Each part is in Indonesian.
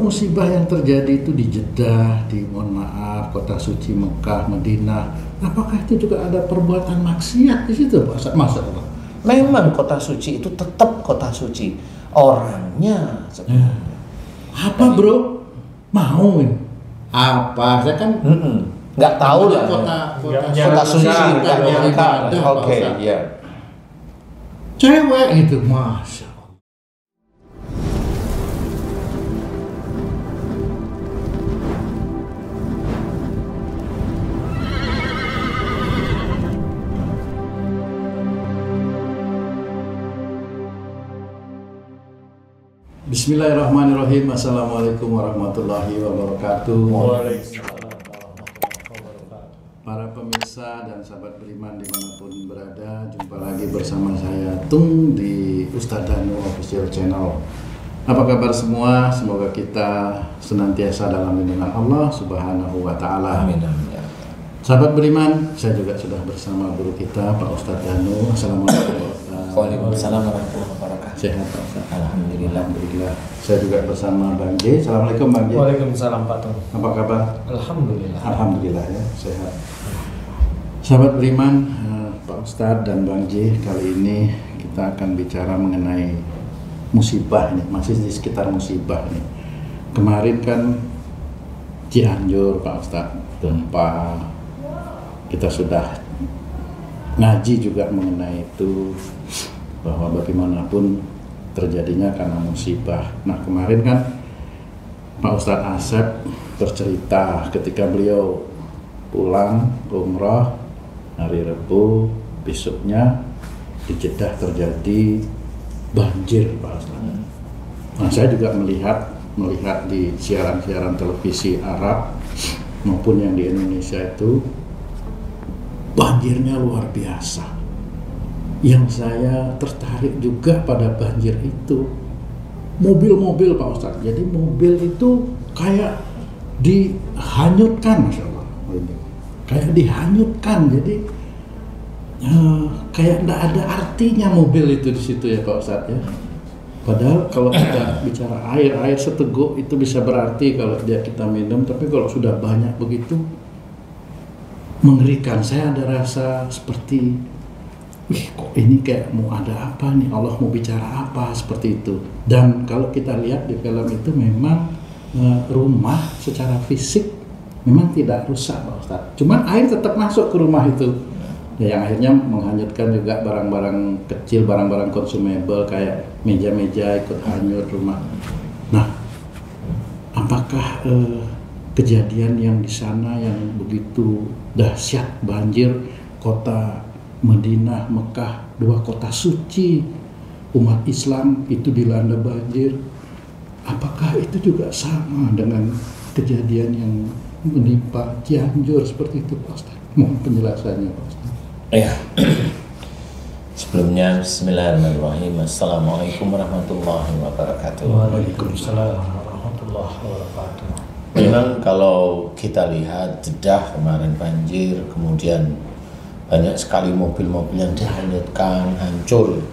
musibah yang terjadi itu di Jeddah, di mohon maaf kota suci Mekah, Madinah, apakah itu juga ada perbuatan maksiat di situ, Pak Ustaz? Masa Allah? Memang kota suci itu tetap kota suci, orangnya sebenarnya. Apa bro? Mau ini? Apa? Saya kan nggak tahu lah. Kota suci nggak nyangka. Oke, ya. Cewek gitu, masya. Bismillahirrahmanirrahim. Assalamualaikum warahmatullahi wabarakatuh. Para pemirsa dan sahabat beriman dimanapun berada, jumpa lagi bersama saya Tung di Ustadz Danu Official Channel. Apa kabar semua? Semoga kita senantiasa dalam lindungan Allah Subhanahu wa Ta'ala. Amin, amin. Sahabat beriman, saya juga sudah bersama guru kita Pak Ustadz Danu. Assalamualaikum. Waalaikumsalam warahmatullahi wabarakatuh. Sehat Pak Ustadz? Alhamdulillah. Alhamdulillah. Saya juga bersama Bang J. Assalamualaikum Bang J. Waalaikumsalam Pak Tung. Apa kabar? Alhamdulillah. Alhamdulillah ya, sehat. Sahabat beriman, Pak Ustadz dan Bang J, kali ini kita akan bicara mengenai musibah nih, masih di sekitar musibah nih. Kemarin kan Cianjur Pak Ustadz, gempa. Kita sudah ngaji juga mengenai itu, bahwa bagaimanapun terjadinya karena musibah. Nah kemarin kan Pak Ustadz Asep bercerita ketika beliau pulang umroh hari Rabu, besoknya di Jeddah terjadi banjir Pak Ustadz. Nah saya juga melihat di siaran-siaran televisi Arab maupun yang di Indonesia itu banjirnya luar biasa. Yang saya tertarik juga pada banjir itu mobil-mobil Pak Ustadz. Jadi mobil itu kayak dihanyutkan, Masya Allah. Kayak dihanyutkan, jadi kayak tidak ada artinya mobil itu di situ ya Pak Ustadz ya. Padahal kalau kita bicara air seteguk itu bisa berarti kalau dia kita minum, tapi kalau sudah banyak begitu mengerikan. Saya ada rasa seperti, kok ini kayak mau ada apa nih, Allah mau bicara apa, seperti itu. Dan kalau kita lihat di film itu memang rumah secara fisik memang tidak rusak Pak Ustadz, cuman air tetap masuk ke rumah itu ya, yang akhirnya menghanyutkan juga barang-barang kecil, barang-barang consumable kayak meja-meja ikut hanyut rumah. Nah apakah kejadian yang di sana yang begitu dahsyat, banjir kota Madinah, Mekah, dua kota suci umat Islam itu dilanda banjir, apakah itu juga sama dengan kejadian yang menimpa Cianjur seperti itu Pak Ustadz? Mohon penjelasannya Pak Ustadz. Ya. Sebelumnya bismillahirrahmanirrahim. Assalamualaikum warahmatullahi wabarakatuh. Waalaikumsalam warahmatullahi wabarakatuh. Memang kalau kita lihat Jeddah kemarin banjir, kemudian banyak sekali mobil-mobil yang dihanyutkan, hancur.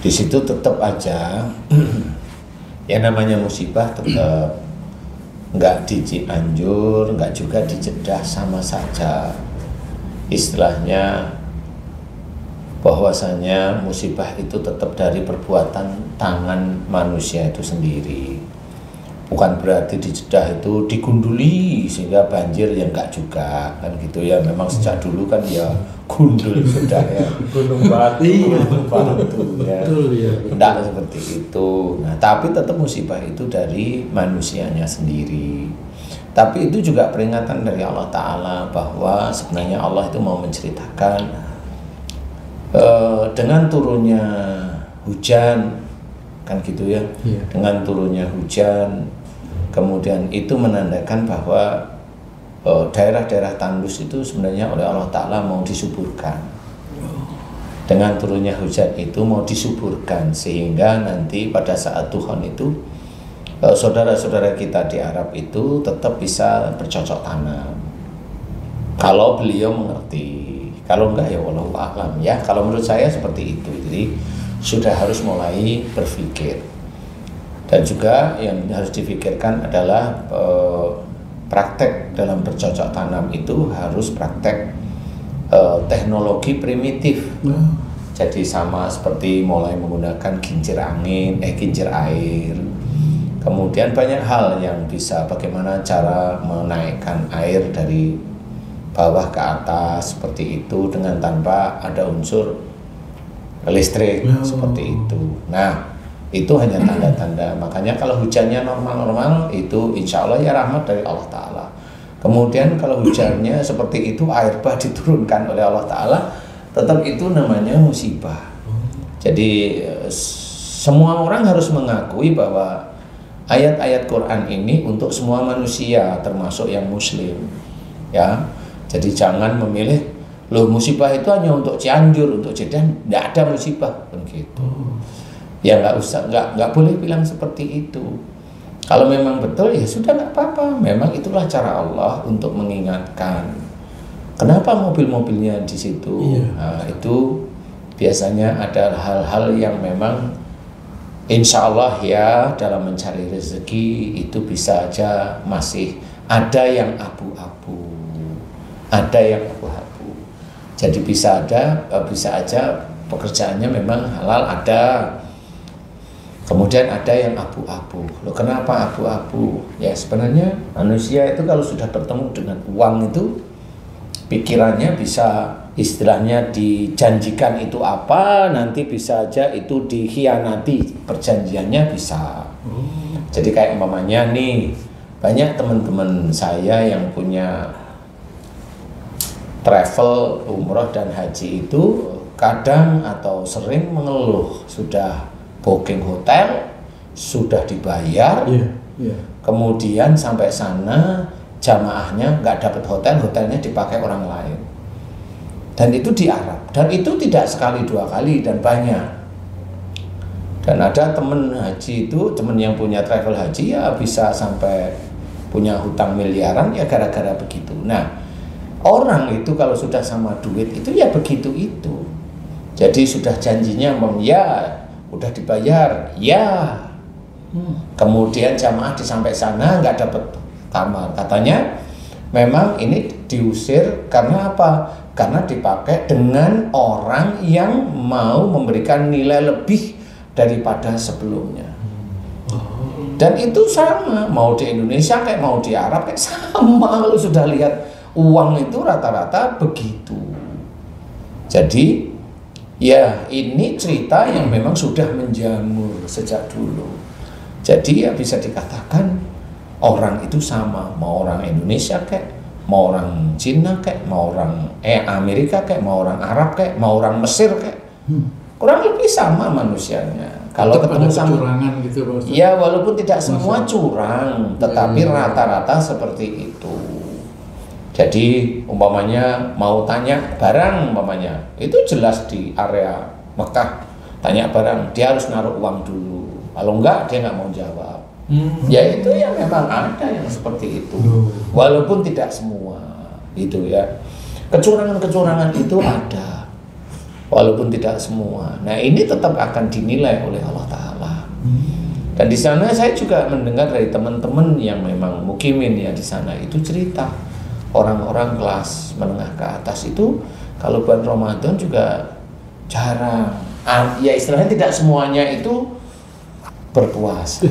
Di situ tetap aja yang namanya musibah tetap nggak di Cianjur, nggak juga di Jeddah, sama saja. Istilahnya bahwasanya musibah itu tetap dari perbuatan tangan manusia itu sendiri. Bukan berarti di Jeddah itu digunduli sehingga banjir, ya enggak juga kan gitu ya. Memang sejak dulu kan ya gundul sudah ya, Gunung Batu. gunung batu ya. Betul ya. Enggak seperti itu. Nah, tapi tetap musibah itu dari manusianya sendiri. Tapi itu juga peringatan dari Allah Ta'ala bahwa sebenarnya Allah itu mau menceritakan dengan turunnya hujan kan gitu ya. Iya. Dengan turunnya hujan, kemudian itu menandakan bahwa daerah-daerah tandus itu sebenarnya oleh Allah Ta'ala mau disuburkan. Dengan turunnya hujan itu mau disuburkan, sehingga nanti pada saat Tuhan itu saudara-saudara kita di Arab itu tetap bisa bercocok tanam kalau beliau mengerti. Kalau enggak ya wallahu a'lam ya. Kalau menurut saya seperti itu. Jadi sudah harus mulai berpikir. Dan juga yang harus difikirkan adalah praktek dalam bercocok tanam itu harus praktek teknologi primitif. Jadi sama seperti mulai menggunakan kincir angin, kincir air. Kemudian banyak hal yang bisa bagaimana cara menaikkan air dari bawah ke atas seperti itu dengan tanpa ada unsur listrik seperti itu. Nah, itu hanya tanda-tanda. Makanya kalau hujannya normal-normal itu insya Allah ya rahmat dari Allah Ta'ala. Kemudian kalau hujannya seperti itu, air bah diturunkan oleh Allah Ta'ala, tetap itu namanya musibah. Jadi semua orang harus mengakui bahwa ayat-ayat Quran ini untuk semua manusia, termasuk yang muslim, ya. Jadi jangan memilih, loh musibah itu hanya untuk Cianjur, untuk Jeddah, tidak ada musibah, begitu. Ya nggak boleh bilang seperti itu. Kalau memang betul ya sudah nggak apa-apa. Memang itulah cara Allah untuk mengingatkan. Kenapa mobil-mobilnya di situ? Nah, itu biasanya ada hal-hal yang memang insya Allah ya dalam mencari rezeki itu bisa aja masih ada yang abu-abu, ada yang abu-abu. Jadi bisa aja pekerjaannya memang halal ada. Kemudian ada yang abu-abu. Loh, kenapa abu-abu? Ya sebenarnya manusia itu kalau sudah bertemu dengan uang itu pikirannya bisa istilahnya dijanjikan itu apa, nanti bisa aja itu dikhianati perjanjiannya bisa. Jadi kayak umpamanya nih, banyak teman-teman saya yang punya travel umroh dan haji itu kadang atau sering mengeluh sudah booking hotel, sudah dibayar, kemudian sampai sana jamaahnya nggak dapat hotel, hotelnya dipakai orang lain. Dan itu di Arab, dan itu tidak sekali dua kali dan banyak. Dan ada temen haji itu, temen yang punya travel haji ya bisa sampai punya hutang miliaran ya gara-gara begitu. Nah, orang itu kalau sudah sama duit itu ya begitu itu. Jadi sudah janjinya ya udah dibayar, ya. Kemudian jamaah sampai sana nggak dapat kamar. Katanya memang ini diusir karena apa? Karena dipakai dengan orang yang mau memberikan nilai lebih daripada sebelumnya. Dan itu sama, mau di Indonesia kayak mau di Arab kayak sama. Kalau sudah lihat uang itu rata-rata begitu. Jadi ya ini cerita yang memang sudah menjamur sejak dulu. Jadi ya bisa dikatakan orang itu sama, mau orang Indonesia kayak, mau orang Cina kayak, mau orang Amerika kayak, mau orang Arab kayak, mau orang Mesir kayak, kurang lebih sama manusianya. Kalau ketemu sama kecurangan gitu, Pak Ustaz. Ya walaupun tidak semua curang, tetapi rata-rata seperti itu. Jadi umpamanya mau tanya barang umpamanya, itu jelas di area Mekah tanya barang, dia harus naruh uang dulu. Kalau enggak dia nggak mau jawab. Ya itu yang memang ada yang seperti itu. Walaupun tidak semua, gitu ya. Kecurangan-kecurangan itu ada, walaupun tidak semua. Nah ini tetap akan dinilai oleh Allah Ta'ala. Dan di sana saya juga mendengar dari teman-teman yang memang mukimin ya di sana itu cerita orang-orang kelas menengah ke atas itu kalau bulan Ramadan juga jarang. Ya istilahnya tidak semuanya itu berpuasa.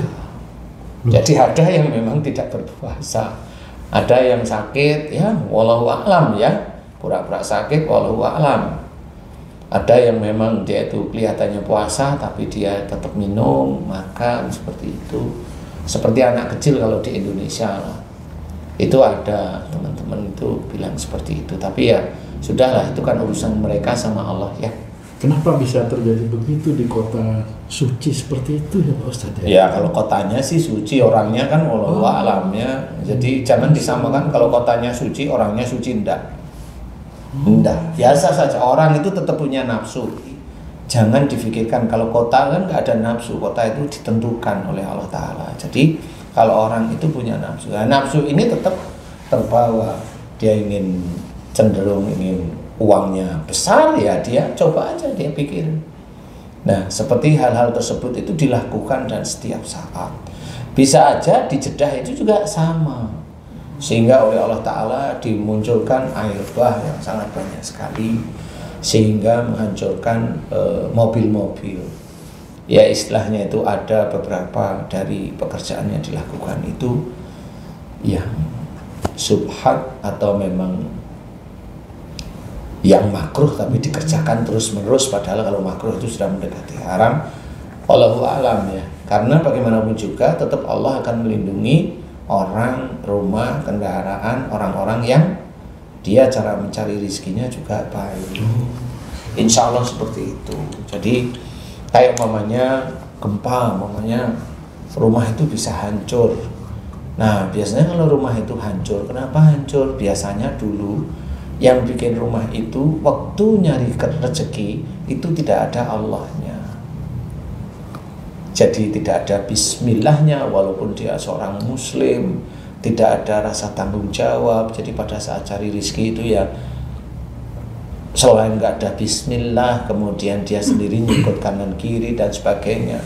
Jadi ada yang memang tidak berpuasa, ada yang sakit ya wallahu a'lam ya, pura-pura sakit wallahu a'lam. Ada yang memang dia itu kelihatannya puasa tapi dia tetap minum, makan seperti itu. Seperti anak kecil kalau di Indonesia lah. Itu ada teman-teman itu bilang seperti itu. Tapi ya sudahlah, itu kan urusan mereka sama Allah ya. Kenapa bisa terjadi begitu di kota suci seperti itu ya Pak Ustadz? Ya kalau kotanya sih suci, orangnya kan wallahu a'lam ya. Jadi jangan disamakan kalau kotanya suci, orangnya suci enggak. Enggak, biasa saja. Orang itu tetap punya nafsu. Jangan difikirkan kalau kota kan nggak ada nafsu. Kota itu ditentukan oleh Allah Ta'ala. Jadi kalau orang itu punya nafsu, nah, nafsu ini tetap terbawa. Dia ingin cenderung ingin uangnya besar ya dia coba aja dia pikir. Nah, seperti hal-hal tersebut itu dilakukan dan setiap saat. Bisa aja di Jeddah itu juga sama. Sehingga oleh Allah Ta'ala dimunculkan air bah yang sangat banyak sekali, sehingga menghancurkan mobil-mobil. Ya istilahnya itu ada beberapa dari pekerjaan yang dilakukan itu yang subhat atau memang yang makruh tapi dikerjakan terus-menerus, padahal kalau makruh itu sudah mendekati haram. Wallahu a'lam ya. Karena bagaimanapun juga tetap Allah akan melindungi orang, rumah, kendaraan, orang-orang yang dia cara mencari rizkinya juga baik. Insya Allah seperti itu. Jadi kayak mamanya gempa, mamanya rumah itu bisa hancur. Nah biasanya kalau rumah itu hancur, kenapa hancur? Biasanya dulu yang bikin rumah itu waktu nyari rezeki itu tidak ada Allahnya. Jadi tidak ada bismillahnya, walaupun dia seorang muslim, tidak ada rasa tanggung jawab. Jadi pada saat cari rezeki itu ya selain nggak ada bismillah, kemudian dia sendiri nyikut kanan kiri dan sebagainya.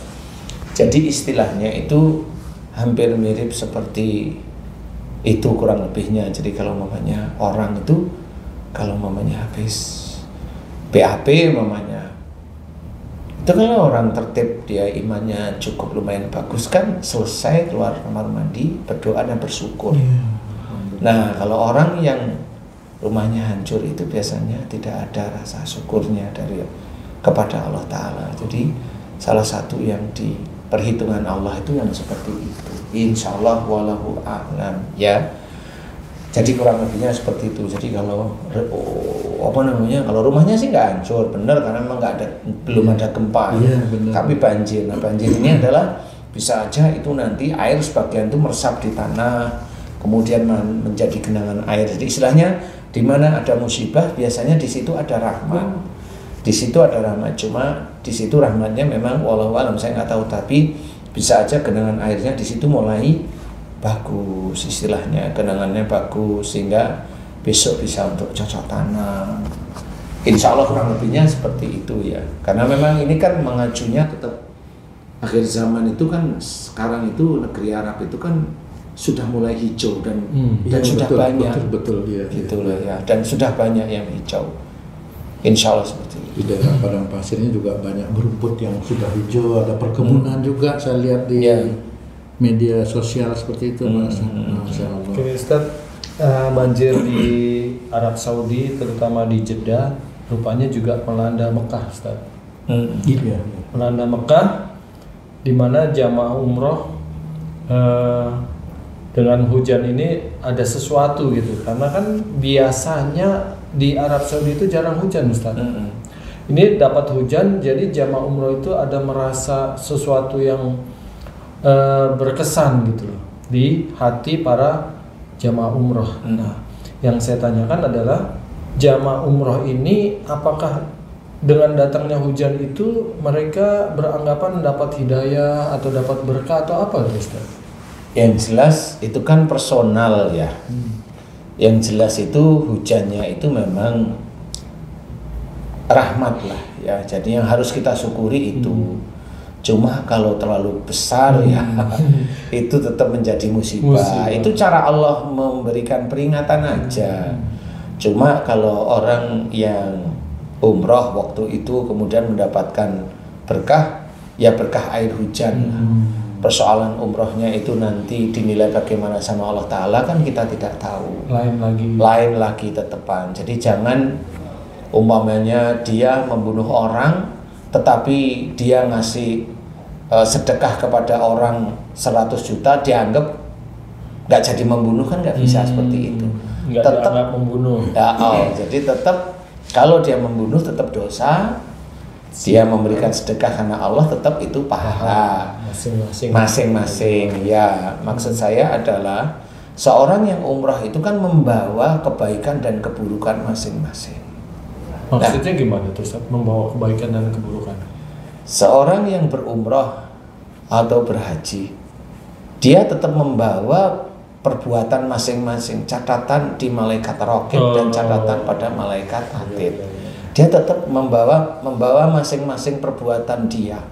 Jadi istilahnya itu hampir mirip seperti itu kurang lebihnya. Jadi kalau mamanya orang itu, kalau mamanya habis BAP mamanya, itu kalau orang tertib, dia imannya cukup lumayan bagus kan, selesai keluar kamar mandi berdoa dan bersyukur. Nah kalau orang yang rumahnya hancur itu biasanya tidak ada rasa syukurnya dari kepada Allah Ta'ala. Jadi salah satu yang di perhitungan Allah itu yang seperti itu. Insya Allah wallahu a'lam ya. Jadi kurang lebihnya seperti itu. Jadi kalau kalau rumahnya sih nggak hancur, benar, karena memang nggak ada, belum ada gempa. Tapi banjir. Nah banjir ini adalah bisa aja itu nanti air sebagian itu meresap di tanah, kemudian menjadi genangan air. Jadi istilahnya di mana ada musibah biasanya di situ ada rahmat. Di situ ada rahmat, cuma di situ rahmatnya memang wallahu alam saya nggak tahu, tapi bisa aja genangan airnya di situ mulai bagus, istilahnya genangannya bagus sehingga besok bisa untuk cocok tanam. Insya Allah kurang lebihnya seperti itu ya. Karena memang ini kan mengacunya tetap akhir zaman itu kan, sekarang itu negeri Arab itu kan sudah mulai hijau dan sudah betul, banyak betul ya, gitu loh ya, dan sudah banyak yang hijau. Insya Allah seperti itu. Di daerah padang pasirnya juga banyak berumput yang sudah hijau, ada perkebunan juga saya lihat di media sosial seperti itu. Masya Allah. Oke Ustaz, banjir di Arab Saudi terutama di Jeddah rupanya juga melanda Mekah Ustaz. Iya. Melanda Mekah di mana jamaah umroh dengan hujan ini ada sesuatu gitu, karena kan biasanya di Arab Saudi itu jarang hujan Ustaz. Ini dapat hujan, jadi jamaah umroh itu ada merasa sesuatu yang berkesan gitu loh di hati para jamaah umroh. Nah, yang saya tanyakan adalah jamaah umroh ini apakah dengan datangnya hujan itu mereka beranggapan dapat hidayah atau dapat berkah atau apa Ustaz? Yang jelas itu kan personal ya. Yang jelas itu hujannya itu memang rahmat lah ya. Jadi yang harus kita syukuri itu. Cuma kalau terlalu besar ya itu tetap menjadi musibah. Itu cara Allah memberikan peringatan aja. Cuma kalau orang yang umroh waktu itu kemudian mendapatkan berkah, ya berkah air hujan. Persoalan umrohnya itu nanti dinilai bagaimana sama Allah Ta'ala kan kita tidak tahu. Lain lagi tetepan. Jadi jangan umpamanya dia membunuh orang tetapi dia ngasih sedekah kepada orang 100 juta dianggap nggak jadi membunuh, kan nggak bisa seperti itu. Tetap membunuh. Jadi tetap kalau dia membunuh tetap dosa. Dia memberikan sedekah karena Allah tetap itu pahala masing-masing. Ya, maksud saya adalah seorang yang umrah itu kan membawa kebaikan dan keburukan masing-masing. Maksudnya gimana tuh Ustaz, membawa kebaikan dan keburukan? Seorang yang berumrah atau berhaji, dia tetap membawa perbuatan masing-masing, catatan di malaikat raqib dan catatan pada malaikat atid. Dia tetap membawa masing-masing perbuatan dia.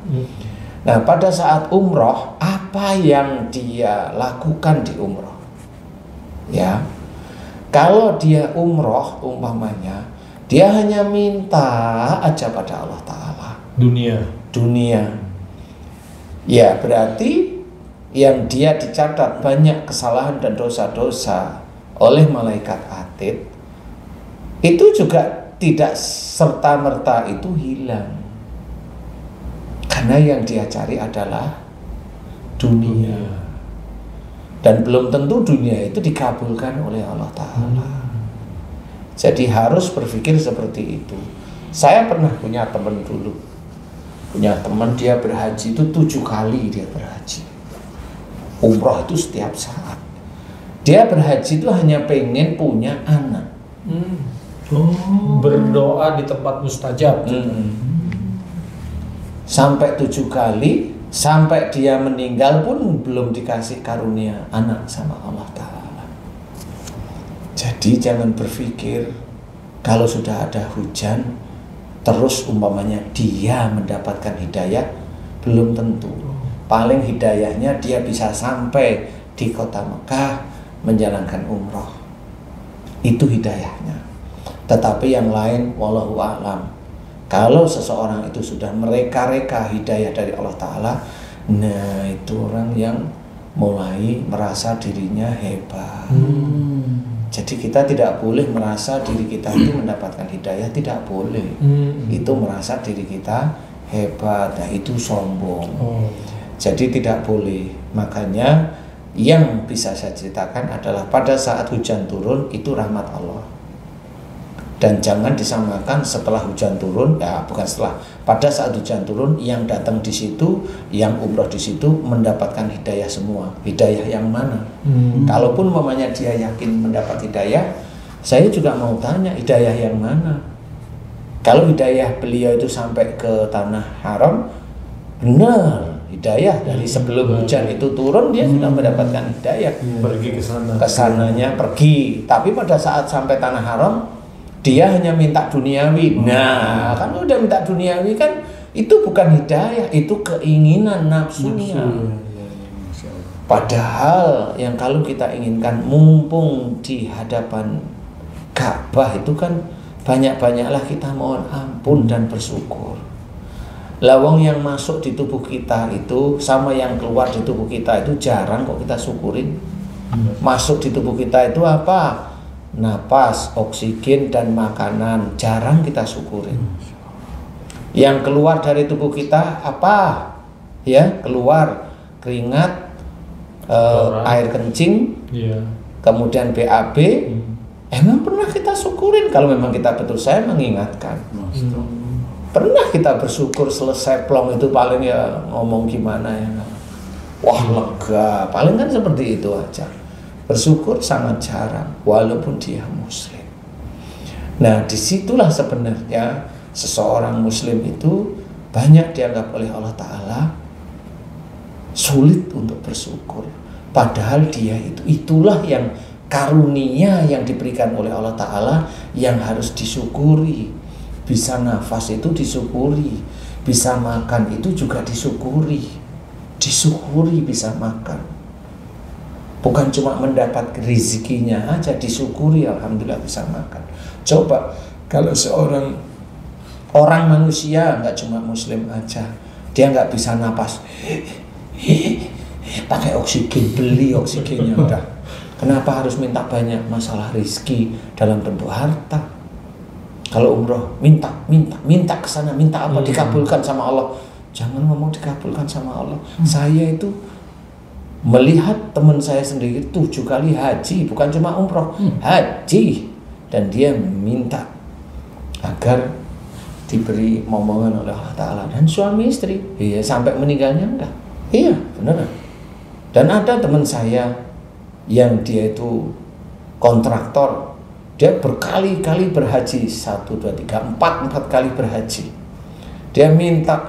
Nah, pada saat umroh, apa yang dia lakukan di umroh? Ya, kalau dia umroh umpamanya, dia hanya minta aja pada Allah Ta'ala. Dunia. Ya, berarti yang dia dicatat banyak kesalahan dan dosa-dosa oleh malaikat atid, itu juga tidak serta-merta itu hilang. Karena yang dia cari adalah dunia. Dan belum tentu dunia itu dikabulkan oleh Allah Ta'ala. Jadi harus berpikir seperti itu. Saya pernah punya teman dulu. Punya teman, dia berhaji itu 7 kali dia berhaji. Umroh itu setiap saat. Dia berhaji itu hanya pengen punya anak. Berdoa di tempat mustajab. Sampai 7 kali, sampai dia meninggal pun belum dikasih karunia anak sama Allah Ta'ala. Jadi jangan berpikir kalau sudah ada hujan terus umpamanya dia mendapatkan hidayah, belum tentu. Paling hidayahnya dia bisa sampai di kota Mekah menjalankan umroh, itu hidayahnya. Tetapi yang lain wallahu a'lam. Kalau seseorang itu sudah mereka-reka hidayah dari Allah Ta'ala, nah itu orang yang mulai merasa dirinya hebat. Jadi kita tidak boleh merasa diri kita itu mendapatkan hidayah, tidak boleh. Itu merasa diri kita hebat, nah itu sombong. Jadi tidak boleh. Makanya yang bisa saya ceritakan adalah pada saat hujan turun itu rahmat Allah. Dan jangan disamakan setelah hujan turun, ya bukan setelah, pada saat hujan turun yang datang di situ, yang umroh di situ mendapatkan hidayah semua. Hidayah yang mana? Kalaupun mamanya dia yakin mendapat hidayah, saya juga mau tanya hidayah yang mana? Kalau hidayah beliau itu sampai ke tanah haram, benar hidayah dari sebelum hujan itu turun dia sudah mendapatkan hidayah. Pergi ke sana. Kesananya pergi, tapi pada saat sampai tanah haram dia hanya minta duniawi. Nah, kan udah minta duniawi kan itu bukan hidayah, itu keinginan nafsunya. Padahal yang kalau kita inginkan mumpung di hadapan Ka'bah itu kan banyak-banyaklah kita mohon ampun dan bersyukur. Lawang yang masuk di tubuh kita itu sama yang keluar di tubuh kita itu jarang kok kita syukurin. Masuk di tubuh kita itu apa? Napas, oksigen dan makanan, jarang kita syukurin. Yang keluar dari tubuh kita apa? Ya, keluar keringat, air kencing, kemudian BAB. Emang pernah kita syukurin? Kalau memang kita betul, saya mengingatkan. Pernah kita bersyukur selesai plong itu paling ya ngomong gimana ya? Wah lega, paling kan seperti itu aja. Bersyukur sangat jarang, walaupun dia muslim. Nah, disitulah sebenarnya seseorang muslim itu banyak dianggap oleh Allah Ta'ala sulit untuk bersyukur. Padahal dia itulah yang karunia yang diberikan oleh Allah Ta'ala yang harus disyukuri. Bisa nafas itu disyukuri, bisa makan itu juga disyukuri. Disyukuri bisa makan. Bukan cuma mendapat rezekinya aja, disyukuri alhamdulillah bisa makan. Coba kalau seorang orang manusia, nggak cuma muslim aja, dia nggak bisa napas, pakai oksigen, beli oksigennya udah. Kenapa harus minta banyak? Masalah rezeki dalam bentuk harta. Kalau umroh minta ke sana, minta apa dikabulkan sama Allah. Jangan ngomong dikabulkan sama Allah. Saya itu melihat teman saya sendiri 7 kali haji, bukan cuma umroh, haji, dan dia minta agar diberi momongan oleh Allah Ta'ala, dan suami istri, iya sampai meninggalnya enggak, iya beneran. Dan ada teman saya yang dia itu kontraktor, dia berkali-kali berhaji, 1, 2, 3, 4 kali berhaji. Dia minta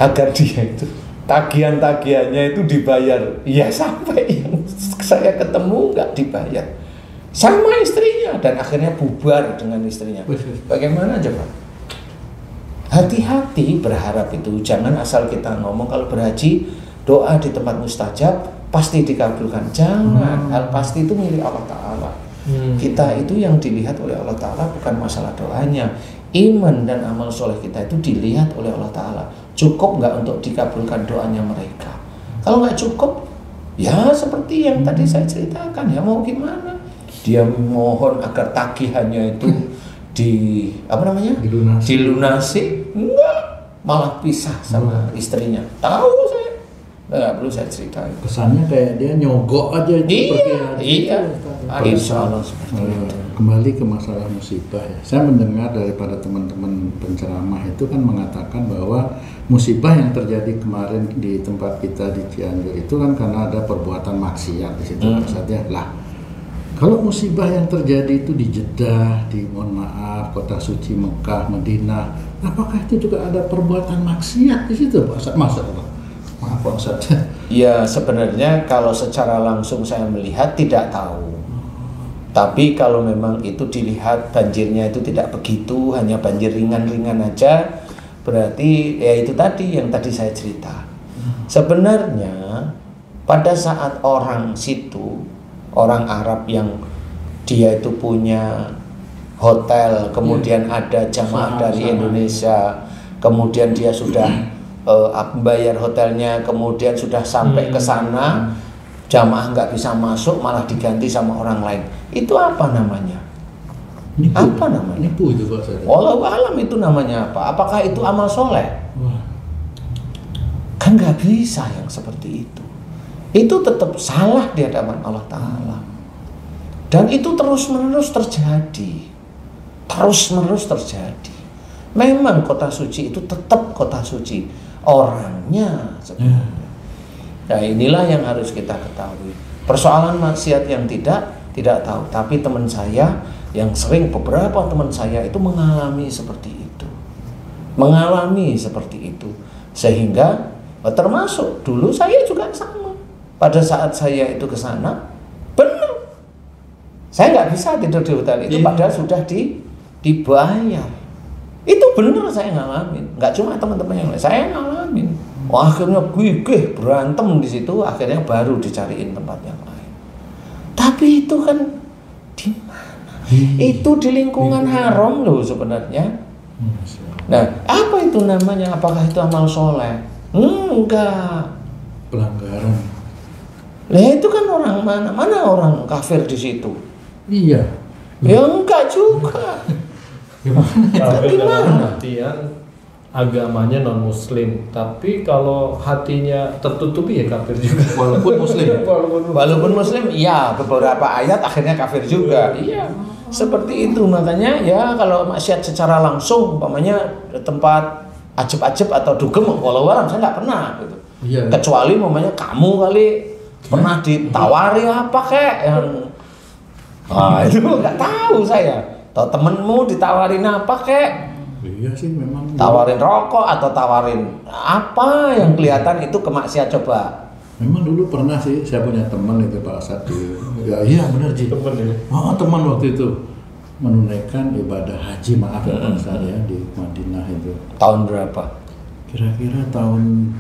agar dia itu tagihan-tagihannya itu dibayar. Ya sampai yang saya ketemu nggak dibayar. sama istrinya dan akhirnya bubar dengan istrinya. Bagaimana coba? Hati-hati berharap itu, jangan asal kita ngomong kalau berhaji doa di tempat mustajab pasti dikabulkan. Jangan, hal pasti itu milik Allah Ta'ala. Kita itu yang dilihat oleh Allah Ta'ala bukan masalah doanya. Iman dan amal soleh kita itu dilihat oleh Allah Ta'ala. Cukup nggak untuk dikabulkan doanya mereka? Kalau nggak cukup, ya seperti yang tadi saya ceritakan, ya mau gimana? Dia mohon agar tagihannya itu dilunasi, enggak, malah pisah sama istrinya. Tahu saya, nggak perlu saya ceritain. Kesannya kayak dia nyogok aja itu. Iya. Insya Allah seperti itu. Kembali ke masalah musibah ya. Saya mendengar daripada teman-teman penceramah itu kan mengatakan bahwa musibah yang terjadi kemarin di tempat kita di Cianjur itu kan karena ada perbuatan maksiat di situ saja lah. Kalau musibah yang terjadi itu di Jeddah, di mohon maaf kota suci Mekah, Madinah, apakah itu juga ada perbuatan maksiat di situ, Pak Ustaz? Maaf Pak Ustaz. Ya sebenarnya kalau secara langsung saya melihat tidak tahu. Tapi kalau memang itu dilihat banjirnya itu tidak begitu, hanya banjir ringan-ringan aja, berarti ya itu tadi yang tadi saya cerita. Sebenarnya pada saat orang situ, orang Arab yang dia itu punya hotel, kemudian ada jamaah dari Indonesia, kemudian dia sudah bayar hotelnya, kemudian sudah sampai ke sana, jamaah nggak bisa masuk, malah diganti sama orang lain. Itu apa namanya? Nipu. Apa namanya? Nipu itu Pak Ustaz. Wallahu alam itu namanya apa? Apakah itu amal soleh? Kan nggak bisa yang seperti itu. Itu tetap salah di hadapan Allah Ta'ala. Dan itu terus-menerus terjadi. Terus-menerus terjadi. Memang kota suci itu tetap kota suci. Orangnya sebenarnya. Nah inilah yang harus kita ketahui. Persoalan maksiat yang tidak tahu. Tapi teman saya yang sering, beberapa teman saya itu mengalami seperti itu. Mengalami seperti itu. Sehingga termasuk dulu saya juga sama. Pada saat saya itu ke sana, benar, saya nggak bisa tidur di hotel itu, padahal sudah dibayar. Itu benar saya ngalamin, nggak cuma teman-teman yang lain, saya ngalamin. Wah, akhirnya gigih berantem di situ, akhirnya baru dicariin tempat yang lain. Tapi itu kan di mana? Itu di lingkungan haram loh sebenarnya. Nah, apa itu namanya? Apakah itu amal soleh? Enggak. Pelanggaran. Lah itu kan orang mana orang kafir di situ? Iya. Ya enggak juga. Kafir dalam artian agamanya non muslim, tapi kalau hatinya tertutupi ya kafir juga. Walaupun muslim. Walaupun muslim, iya beberapa ayat akhirnya kafir juga. Iya. Seperti itu, makanya ya kalau maksiat secara langsung umpamanya tempat ajeb-ajeb atau dugem, walau alam saya nggak pernah gitu. Iya. Kecuali umpamanya kamu kali pernah ditawari apa kek yang itu nggak tahu saya. Atau temenmu ditawarin apa kek? Iya sih memang. Tawarin rokok atau tawarin apa yang kelihatan itu kemaksiat coba. Memang dulu pernah sih saya punya teman itu Pak Ustaz. Ya iya benar Ji. Teman ya. Oh teman waktu itu menunaikan ibadah haji, maaf ya Pak Ustaz ya, di Madinah itu. Tahun berapa? Kira-kira tahun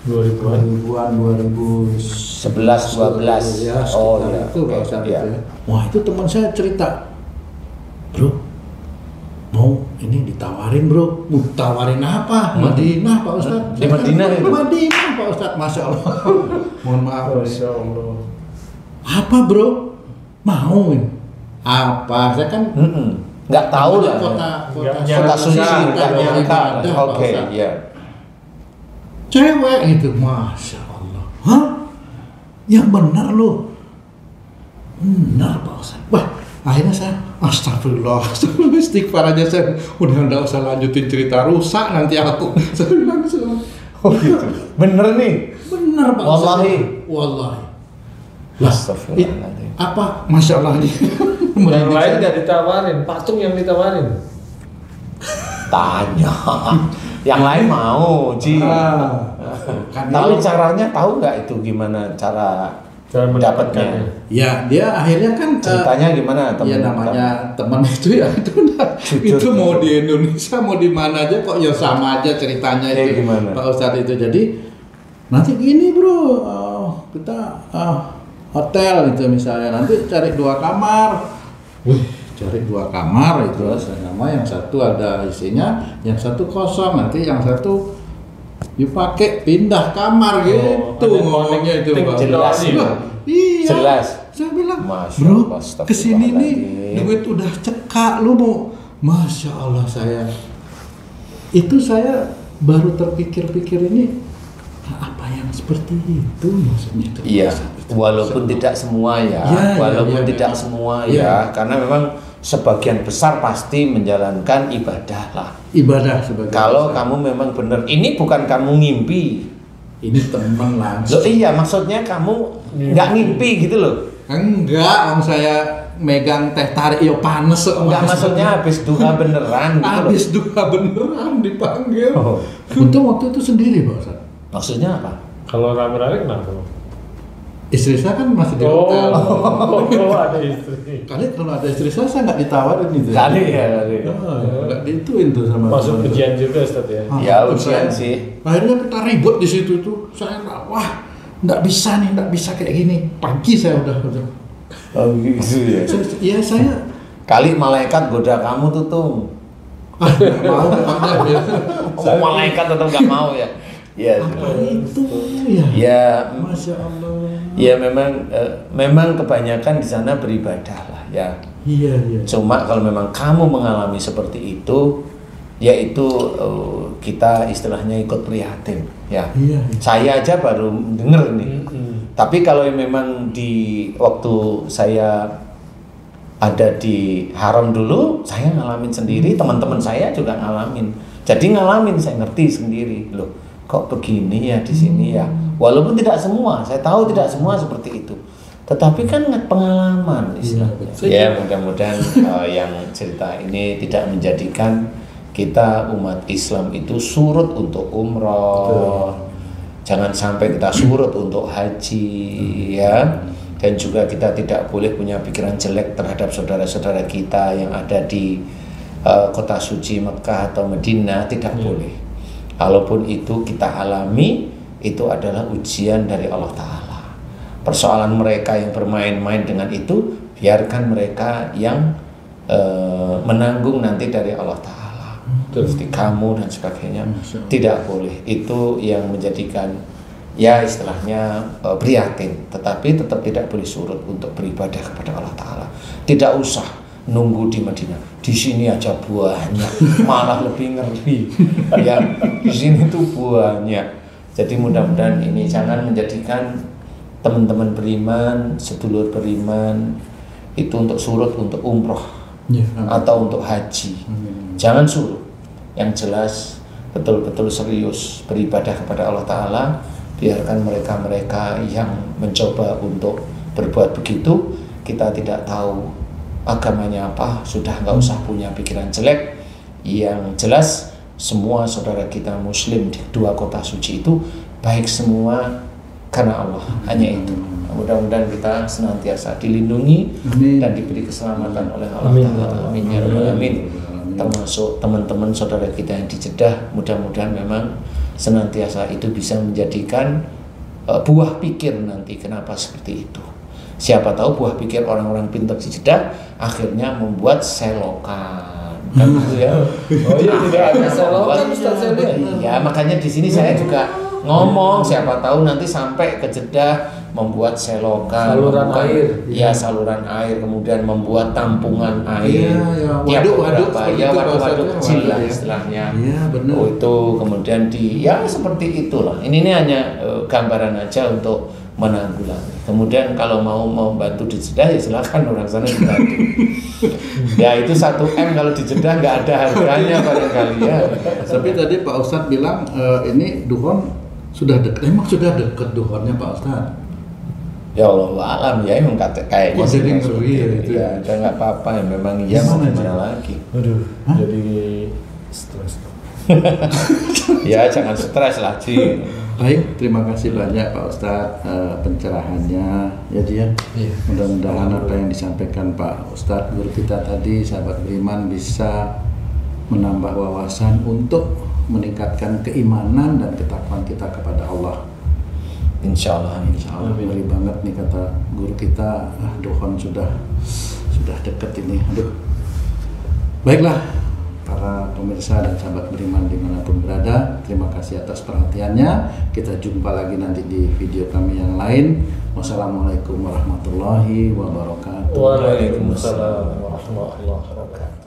2011 11, 12. ya, Oh sekitar iya. itu Pak Ustaz Iya. itu ya. Wah itu teman saya cerita, bro, mau ini ditawarin bro, mau tawarin apa? Madinah Pak Ustaz. Di Madinah itu? Madinah Pak Ustaz, Masya Allah. Mohon maaf. Masya Allah. Apa bro? Mau ini? Apa? Saya kan Nggak tahu lah. kota suci, nggak nyangka. ibadah, Pak Oke, Ustaz. iya. Cewek itu, Masya Allah. Hah? Yang benar loh. Benar Pak Ustaz. Wah, akhirnya saya astagfirullah, istighfar aja saya. Udah nggak usah lanjutin cerita, rusak nanti aku. Saya bilang Oh gitu. Bener nih. benar Pak Ustaz. Wallahi. Lah, Astagfirullahaladzim. apa? Masya Allah ini. Yang lain nggak ditawarin, patung yang ditawarin. Tanya. Yang lain mau, Ji. Kan Tapi caranya tahu nggak itu gimana cara Cara dapatnya. mendapatkannya. Ya, dia akhirnya kan Ceritanya gimana ya namanya teman itu ya itu Jujur, itu mau jujur. di Indonesia mau di mana aja kok ya sama aja ceritanya Ya, itu gimana? Pak Ustadz itu. Jadi nanti gini bro, kita hotel gitu misalnya, nanti cari 2 kamar. Wih, cari 2 kamar itu nama yang satu ada isinya, yang satu kosong, nanti yang satu dipakai pindah kamar gitu ngomongnya itu Pak. jelas Ustadz. itu. Loh, iya. Jelas. Saya bilang, Masya bro, Allah, astagfirullahaladzim. kesini nih duit udah cekak, lu mau, masya Allah saya baru terpikir-pikir ini apa yang seperti itu maksudnya itu. Iya, walaupun tidak semua ya, Ya, walaupun ya, tidak ya. semua Ya. ya, karena memang sebagian besar pasti menjalankan ibadah lah. Ibadah sebagai Kalau besar. kamu memang benar, ini bukan kamu ngimpi. Ini teman Loh langsung. iya, maksudnya kamu nggak ngimpi gitu loh. Enggak, om saya megang teh tarik yo panes kok. Enggak, maksudnya habis duha beneran gitu loh. habis duha beneran dipanggil. Oh. Untung waktu itu sendiri Pak Ustadz. Maksudnya apa? Kalau rame-rame kenapa? Istri saya kan masih di Oh, hotel. ada istri. Kali kalau ada istri saya nggak ditawarin gitu. Kali ya, kali. Nggak dituin tuh sama Masuk teman. ujian juga Ustaz ya. Ya, terus ujian saya- sih. Akhirnya kita ribut di situ tuh. Saya wah nggak bisa nih, nggak bisa kayak gini. Pagi saya udah. Oh gitu ya. Ya saya Kali malaikat goda kamu tuh. nggak mau makanya. Oh, malaikat tetap nggak mau ya. Ya. Apa itu ya? Ya, Masya Allah. ya memang kebanyakan di sana beribadah lah ya. Iya iya. Cuma kalau memang kamu mengalami seperti itu, yaitu kita istilahnya ikut prihatin ya. Iya. Saya aja baru denger nih. Mm-mm. Tapi kalau memang di waktu saya ada di haram dulu, saya ngalamin sendiri, teman-teman saya juga ngalamin. Jadi ngalamin, saya ngerti sendiri. Loh, kok begini ya di sini ya. Walaupun tidak semua, saya tahu tidak semua seperti itu. Tetapi kan pengalaman istilahnya. betul. Ya, mudah-mudahan yang cerita ini tidak menjadikan kita umat Islam itu surut untuk umroh. Jangan sampai kita surut untuk haji ya. Dan juga kita tidak boleh punya pikiran jelek terhadap saudara-saudara kita yang ada di kota suci Mekah atau Madinah, tidak boleh. Kalaupun itu kita alami, itu adalah ujian dari Allah Ta'ala. Persoalan mereka yang bermain-main dengan itu, biarkan mereka yang menanggung nanti dari Allah Ta'ala. Seperti kamu dan sebagainya, tidak boleh. Itu yang menjadikan ya istilahnya prihatin, tetapi tetap tidak boleh surut untuk beribadah kepada Allah Ta'ala. Tidak usah nunggu di Madinah, di sini aja banyak, malah lebih ngeri ya, di sini tuh banyak. Jadi mudah-mudahan ini jangan menjadikan teman-teman beriman, sedulur beriman itu untuk surut untuk umroh Ya. atau untuk haji. Jangan surut. Yang jelas betul-betul serius beribadah kepada Allah Ta'ala. Biarkan mereka-mereka yang mencoba untuk berbuat begitu, kita tidak tahu agamanya apa, sudah nggak usah punya pikiran jelek. Yang jelas semua saudara kita muslim di 2 kota suci itu baik semua karena Allah, hanya itu. Mudah-mudahan kita senantiasa dilindungi Amin. dan diberi keselamatan oleh Allah Amin. Ta'ala. Amin ya rabbal alamin. Termasuk teman-teman saudara kita yang di Jeddah, mudah-mudahan memang senantiasa itu bisa menjadikan buah pikir nanti kenapa seperti itu. Siapa tahu buah pikir orang-orang pintar di Jeddah akhirnya membuat selokan. Kan gitu ya. Oh iya, tidak ada selokan Ustaz saya lihat. Ya, makanya di sini saya juga ngomong siapa tahu nanti sampai ke Jeddah membuat selokan, Saluran membuat- air. ya saluran air, kemudian membuat tampungan air, Iya, ya, tiap waduk-waduk beberapa, seperti ya itu waduk-waduk bahasanya, kecil lah waduk ya. istilahnya. Iya, benar. Oh, itu kemudian ya seperti itulah. Ini hanya gambaran aja untuk menanggulangi. Kemudian kalau mau bantu di Jeddah ya silakan orang sana dibantu. Ya itu 1M kalau di Jeddah nggak ada harganya barangkali ya. Tapi tadi Pak Ustadz bilang ini Duhon sudah dekat. Emang sudah dekat Duhonnya Pak Ustadz? Ya Allah alam ya emang kayaknya Kok sih jadi maksudnya. ngeri ya itu Ya udah nggak apa-apa ya memang ya mau Gimana, gimana Cik? lagi. Aduh, jadi stres. Ya jangan stres lah Ci. Baik, terima kasih banyak Pak Ustadz pencerahannya ya dia. Iya. Mudah-mudahan apa yang disampaikan Pak Ustadz guru kita tadi, sahabat beriman, bisa menambah wawasan untuk meningkatkan keimanan dan ketakwaan kita kepada Allah. Insya Allah. Insya Allah ngeri banget nih kata guru kita, Duhon sudah deket ini. Aduh. Baiklah, para pemirsa dan sahabat beriman dimanapun berada, terima kasih atas perhatiannya. Kita jumpa lagi nanti di video kami yang lain. Wassalamualaikum warahmatullahi wabarakatuh. Waalaikumsalam warahmatullahi wabarakatuh.